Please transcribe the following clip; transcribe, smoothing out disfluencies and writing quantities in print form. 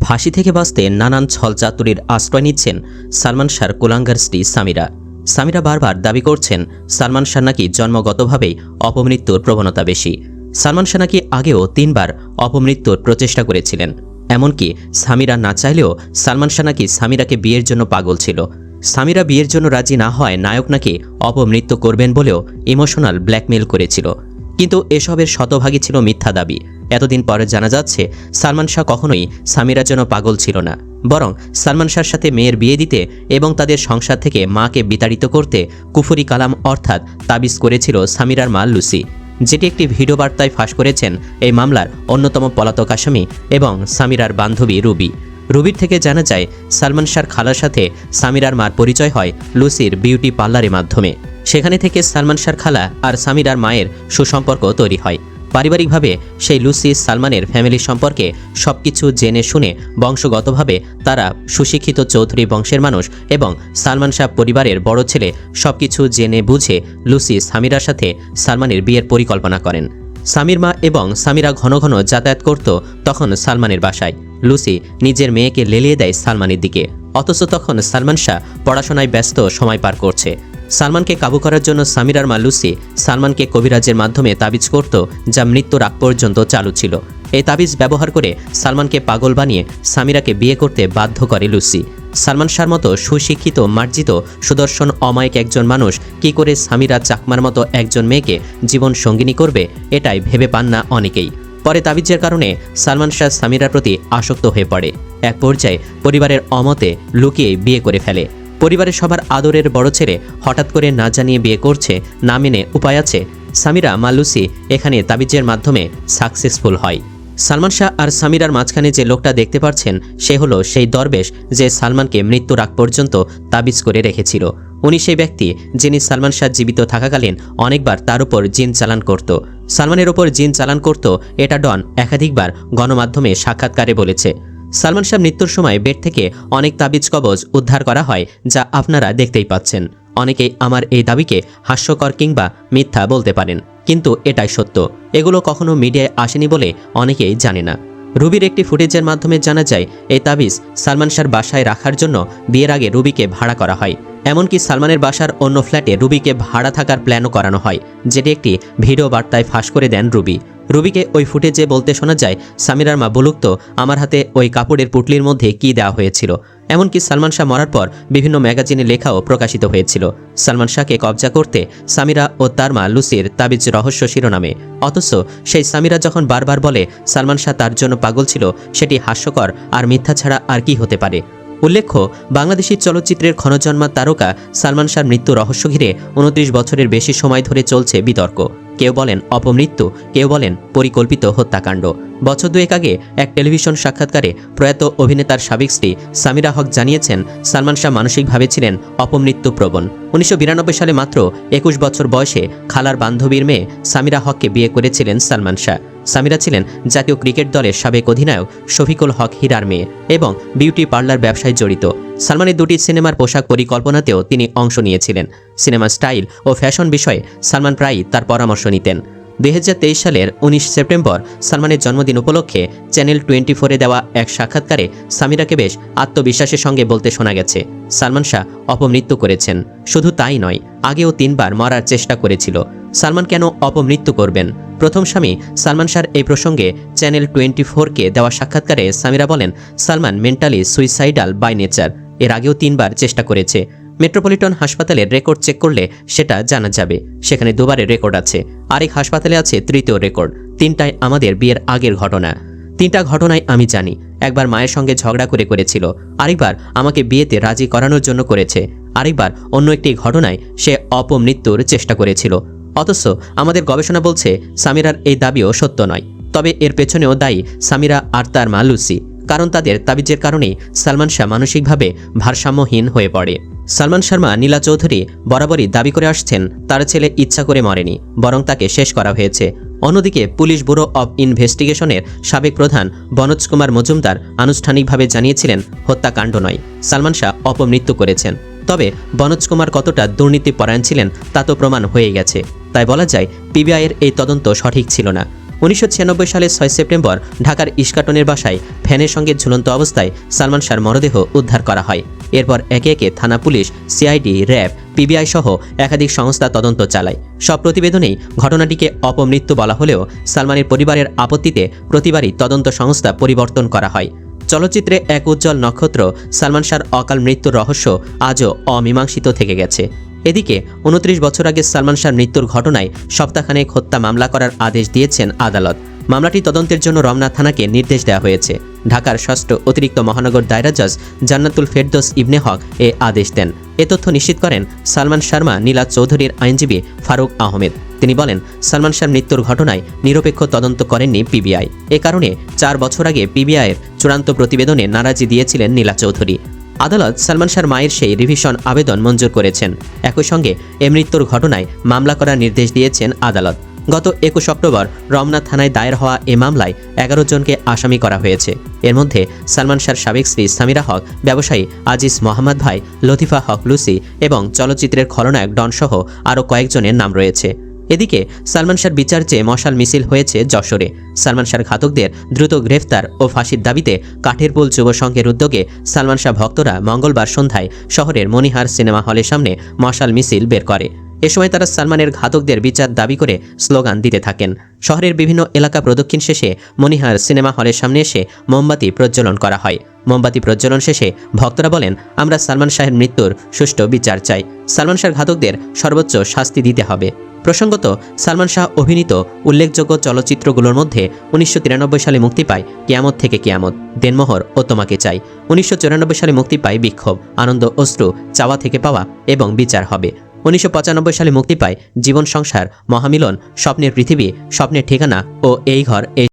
ফাঁসি থেকে বাঁচতে নানান ছলচাতুরির আশ্রয় নিচ্ছেন সালমান শাহর কুলাঙ্গার স্ত্রী সামিরা। সামিরা বারবার দাবি করছেন সালমান শাহ নাকি জন্মগতভাবেই অপমৃত্যুর প্রবণতা বেশি। সালমান শাহ নাকি আগেও 3 বার অপমৃত্যুর প্রচেষ্টা করেছিলেন। এমনকি সামিরা না চাইলেও সালমান শাহ নাকি সামিরাকে বিয়ের জন্য পাগল ছিল। সামিরা বিয়ের জন্য রাজি না হয় নায়ক নাকি অপমৃত্যু করবেন বলেও ইমোশনাল ব্ল্যাকমেল করেছিল। কিন্তু এসবের শতভাগই ছিল মিথ্যা দাবি। এতদিন পরে জানা যাচ্ছে সালমান শাহ কখনোই সামিরার জন্য পাগল ছিল না, বরং সালমান শাহর সাথে মেয়ের বিয়ে দিতে এবং তাদের সংসার থেকে মাকে বিতাড়িত করতে কুফরি কালাম অর্থাৎ তাবিজ করেছিল সামিরার মা লুসি, যেটি একটি ভিডিও বার্তায় ফাঁস করেছেন এই মামলার অন্যতম পলাতক আসামি এবং সামিরার বান্ধবী রুবি। রুবির থেকে জানা যায় সালমান শাহর খালার সাথে সামিরার মার পরিচয় হয় লুসির বিউটি পার্লারের মাধ্যমে। সেখানে থেকে সালমান শাহর খালা আর সামিরার মায়ের সুসম্পর্ক তৈরি হয়। পারিবারিকভাবে সেই লুসি সালমানের ফ্যামিলি সম্পর্কে সবকিছু জেনে শুনে বংশগতভাবে তারা সুশিক্ষিত চৌধুরী বংশের মানুষ এবং সালমান শাহ পরিবারের বড় ছেলে সবকিছু জেনে বুঝে লুসি সামিরার সাথে সালমানের বিয়ের পরিকল্পনা করেন। সামির মা এবং সামিরা ঘন ঘন যাতায়াত করত তখন সালমানের বাসায়। লুসি নিজের মেয়েকে লেলিয়ে দেয় সালমানের দিকে, অথচ তখন সালমান শাহ পড়াশোনায় ব্যস্ত সময় পার করছে। সালমানকে কাবু করার জন্য সামিরার মা লুসি সালমানকে কবিরাজের মাধ্যমে তাবিজ করত, যা মৃত্যুর আগ পর্যন্ত চালু ছিল। এই তাবিজ ব্যবহার করে সালমানকে পাগল বানিয়ে সামিরাকে বিয়ে করতে বাধ্য করে লুসি। সালমান শাহর মতো সুশিক্ষিত, মার্জিত, সুদর্শন, অমায়িক একজন মানুষ কি করে সামিরা চাকমার মতো একজন মেয়েকে জীবন সঙ্গিনী করবে, এটাই ভেবে পান না অনেকেই। পরে তাবিজের কারণে সালমান শাহ সামিরার প্রতি আসক্ত হয়ে পড়ে। এক পর্যায়ে পরিবারের অমতে লুকিয়ে বিয়ে করে ফেলে। পরিবারের সবার আদরের বড় ছেলে হঠাৎ করে না জানিয়ে বিয়ে করছে, না মেনে উপায় আছে। সামিরা মা লুসি এখানে তাবিজের মাধ্যমে সাকসেসফুল হয়। সালমান শাহ আর সামিরার মাঝখানে যে লোকটা দেখতে পাচ্ছেন সে হলো সেই দরবেশ যে সালমানকে মৃত্যুর আগ পর্যন্ত তাবিজ করে রেখেছিল। উনি সেই ব্যক্তি যিনি সালমান শাহ জীবিত থাকাকালীন অনেকবার তার উপর জিন চালান করত। সালমানের ওপর জিন চালান করত, এটা ডন একাধিকবার গণমাধ্যমে সাক্ষাৎকারে বলেছে। সালমান শাহ মৃত্যুর সময় বেড থেকে অনেক তাবিজ কবজ উদ্ধার করা হয়, যা আপনারা দেখতেই পাচ্ছেন। অনেকেই আমার এই দাবিকে হাস্যকর কিংবা মিথ্যা বলতে পারেন, কিন্তু এটাই সত্য। এগুলো কখনো মিডিয়ায় আসেনি বলে অনেকেই জানে না। রুবির একটি ফুটেজের মাধ্যমে জানা যায় এই তাবিজ সালমান শাহর বাসায় রাখার জন্য বিয়ের আগে রুবিকে ভাড়া করা হয়। এমনকি সালমানের বাসার অন্য ফ্ল্যাটে রুবিকে ভাড়া থাকার প্ল্যানও করানো হয়, যেটি একটি ভিডিও বার্তায় ফাঁস করে দেন রুবি। রুবিকে ওই ফুটেজে বলতে শোনা যায়, সামিরার মা বলুক তো আমার হাতে ওই কাপড়ের পুটলির মধ্যে কি দেওয়া হয়েছিল। এমনকি সালমান শাহ মরার পর বিভিন্ন ম্যাগাজিনে লেখাও প্রকাশিত হয়েছিল সালমান শাহকে কবজা করতে সামিরা ও তার মা লুসির তাবিজ রহস্য শিরোনামে। অথচ সেই সামিরা যখন বারবার বলে সালমান শাহ তার জন্য পাগল ছিল, সেটি হাস্যকর আর মিথ্যা ছাড়া আর কি হতে পারে। উল্লেখ্য, বাংলাদেশি চলচ্চিত্রের ক্ষণজন্মা তারকা সালমান শাহর মৃত্যু রহস্য ঘিরে 29 বছরের বেশি সময় ধরে চলছে বিতর্ক। কেউ বলেন অপমৃত্যু, কেউ বলেন পরিকল্পিত হত্যাকাণ্ড। বছর দুয়েক আগে এক টেলিভিশন সাক্ষাৎকারে প্রয়াত অভিনেতার সাবেক স্ত্রী সামিরা হক জানিয়েছেন সালমান শাহ মানসিকভাবে ছিলেন অপমৃত্যু প্রবণ। 1992 সালে মাত্র 21 বছর বয়সে খালার বান্ধবীর মেয়ে সামিরা হককে বিয়ে করেছিলেন সালমান শাহ। সামিরা ছিলেন জাতীয় ক্রিকেট দলের সাবেক অধিনায়ক শফিকুল হক হীরার মেয়ে এবং বিউটি পার্লার ব্যবসায় জড়িত। সালমানের 2টি সিনেমার পোশাক পরিকল্পনাতেও তিনি অংশ নিয়েছিলেন। সিনেমার স্টাইল ও ফ্যাশন বিষয়ে সালমান প্রায়ই তার পরামর্শ নিতেন। 2023 সালের 19 সেপ্টেম্বর সালমানের জন্মদিন উপলক্ষে চ্যানেল 24-এ দেওয়া এক সাক্ষাৎকারে সামিরাকে বেশ আত্মবিশ্বাসের সঙ্গে বলতে শোনা গেছে সালমান শাহ অপমৃত্যু করেছেন। শুধু তাই নয়, আগেও 3 বার মরার চেষ্টা করেছিল। সালমান কেন অপমৃত্যু করবেন? প্রথম স্বামী সালমান শাহর এই প্রসঙ্গে চ্যানেল 24-কে দেওয়া সাক্ষাৎকারে সামিরা বলেন, Salman mentally suicidal by nature. এর আগেও 3 বার চেষ্টা করেছে। মেট্রোপলিটন হাসপাতালের রেকর্ড চেক করলে সেটা জানা যাবে। সেখানে 2 বারের রেকর্ড আছে। আরেক হাসপাতালে আছে 3য় রেকর্ড। 3টাই আমাদের বিয়ের আগের ঘটনা। 3টা ঘটনায় আমি জানি। একবার মায়ের সঙ্গে ঝগড়া করেছিল, আরেকবার আমাকে বিয়েতে রাজি করানোর জন্য করেছে, আরেকবার অন্য একটি ঘটনায় সে অপমৃত্যুর চেষ্টা করেছিল। অথচ আমাদের গবেষণা বলছে সামিরার এই দাবিও সত্য নয়। তবে এর পেছনেও দায়ী সামিরা আর তার মা লুসি, কারণ তাদের তাবিজের কারণেই সালমান শাহ মানসিকভাবে ভারসাম্যহীন হয়ে পড়ে। সালমান শাহর মা নীলা চৌধুরী বরাবরই দাবি করে আসছেন তার ছেলে ইচ্ছা করে মরেনি, বরং তাকে শেষ করা হয়েছে। অন্যদিকে পুলিশ ব্যুরো অব ইনভেস্টিগেশনের সাবেক প্রধান বনোজ কুমার মজুমদার আনুষ্ঠানিকভাবে জানিয়েছিলেন হত্যাকাণ্ড নয়, সালমান শাহ অপমৃত্যু করেছেন। তবে বনোজ কুমার কতটা দুর্নীতিপরায়ণ ছিলেন তা তো প্রমাণ হয়ে গেছে। তাই বলা যায় পিবিআইয়ের এই তদন্ত সঠিক ছিল না। 1996 সালের 6 সেপ্টেম্বর ঢাকার ইস্কাটনের বাসায় ফ্যানের সঙ্গে ঝুলন্ত অবস্থায় সালমান শাহর মরদেহ উদ্ধার করা হয়। এরপর একে একে থানা পুলিশ, সিআইডি, র্যাব, পিবিআই সহ একাধিক সংস্থা তদন্ত চালায়। সব প্রতিবেদনেই ঘটনাটিকে অপমৃত্যু বলা হলেও সালমানের পরিবারের আপত্তিতে প্রতিবারই তদন্ত সংস্থা পরিবর্তন করা হয়। চলচ্চিত্রে এক উজ্জ্বল নক্ষত্র সালমান শাহর অকাল মৃত্যুর রহস্য আজও অমীমাংসিত থেকে গেছে। এদিকে 29 বছর আগে সালমান শাহর মৃত্যুর ঘটনায় সপ্তাহখানেক হত্যা মামলা করার আদেশ দিয়েছেন আদালত। মামলাটি তদন্তের জন্য রমনা থানাকে নির্দেশ দেওয়া হয়েছে। ঢাকার 6ষ্ঠ অতিরিক্ত মহানগর দায়রা জজ জান্নাতুল ফেরদৌস ইবনে হক এ আদেশ দেন। এ তথ্য নিশ্চিত করেন সালমান শর্মা নীলা চৌধুরীর আইনজীবী ফারুক আহমেদ। তিনি বলেন, সালমান শাহর মৃত্যুর ঘটনায় নিরপেক্ষ তদন্ত করেননি পিবিআই। এ কারণে 4 বছর আগে পিবিআইয়ের চূড়ান্ত প্রতিবেদনে নারাজি দিয়েছিলেন নীলা চৌধুরী। আদালত সালমান শাহর মায়ের সেই রিভিশন আবেদন মঞ্জুর করেছেন। একই সঙ্গে এ মৃত্যুর ঘটনায় মামলা করার নির্দেশ দিয়েছেন আদালত। গত 21 অক্টোবর রমনা থানায় দায়ের হওয়া এ মামলায় 11 জনকে আসামি করা হয়েছে। এর মধ্যে সালমান শাহর সাবেক স্ত্রী সামিরা হক, ব্যবসায়ী আজিজ মোহাম্মদ ভাই, লতিফা হক লুসি এবং চলচ্চিত্রের খলনায়ক ডন সহ আরও কয়েকজনের নাম রয়েছে। এদিকে সালমান শাহর বিচার চেয়ে মশাল মিছিল হয়েছে যশোরে। সালমান শাহর ঘাতকদের দ্রুত গ্রেফতার ও ফাঁসির দাবিতে কাঠেরপুল যুব সংঘের উদ্যোগে সালমান শাহ ভক্তরা মঙ্গলবার সন্ধ্যায় শহরের মনিহার সিনেমা হলের সামনে মশাল মিছিল বের করে। এ সময় তারা সালমানের ঘাতকদের বিচার দাবি করে স্লোগান দিতে থাকেন। শহরের বিভিন্ন এলাকা প্রদক্ষিণ শেষে মনিহার সিনেমা হলের সামনে এসে মোমবাতি প্রজ্বলন করা হয়। মোমবাতি প্রজ্বলন শেষে ভক্তরা বলেন, আমরা সালমান শাহের মৃত্যুর সুষ্ঠু বিচার চাই। সালমান শাহর ঘাতকদের সর্বোচ্চ শাস্তি দিতে হবে। প্রসঙ্গত, সালমান শাহ অভিনীত উল্লেখযোগ্য চলচ্চিত্রগুলোর মধ্যে 1993 সালে মুক্তি পায় কিয়ামত থেকে কিয়ামত, দেনমোহর ও তোমাকে চাই। 1994 সালে মুক্তি পায় বিক্ষোভ, আনন্দ অশ্রু, চাওয়া থেকে পাওয়া এবং বিচার হবে। 1995 সালে মুক্তি পায় জীবন সংসার, মহামিলন, স্বপ্নের পৃথিবী, স্বপ্নের ঠিকানা ও এই ঘর।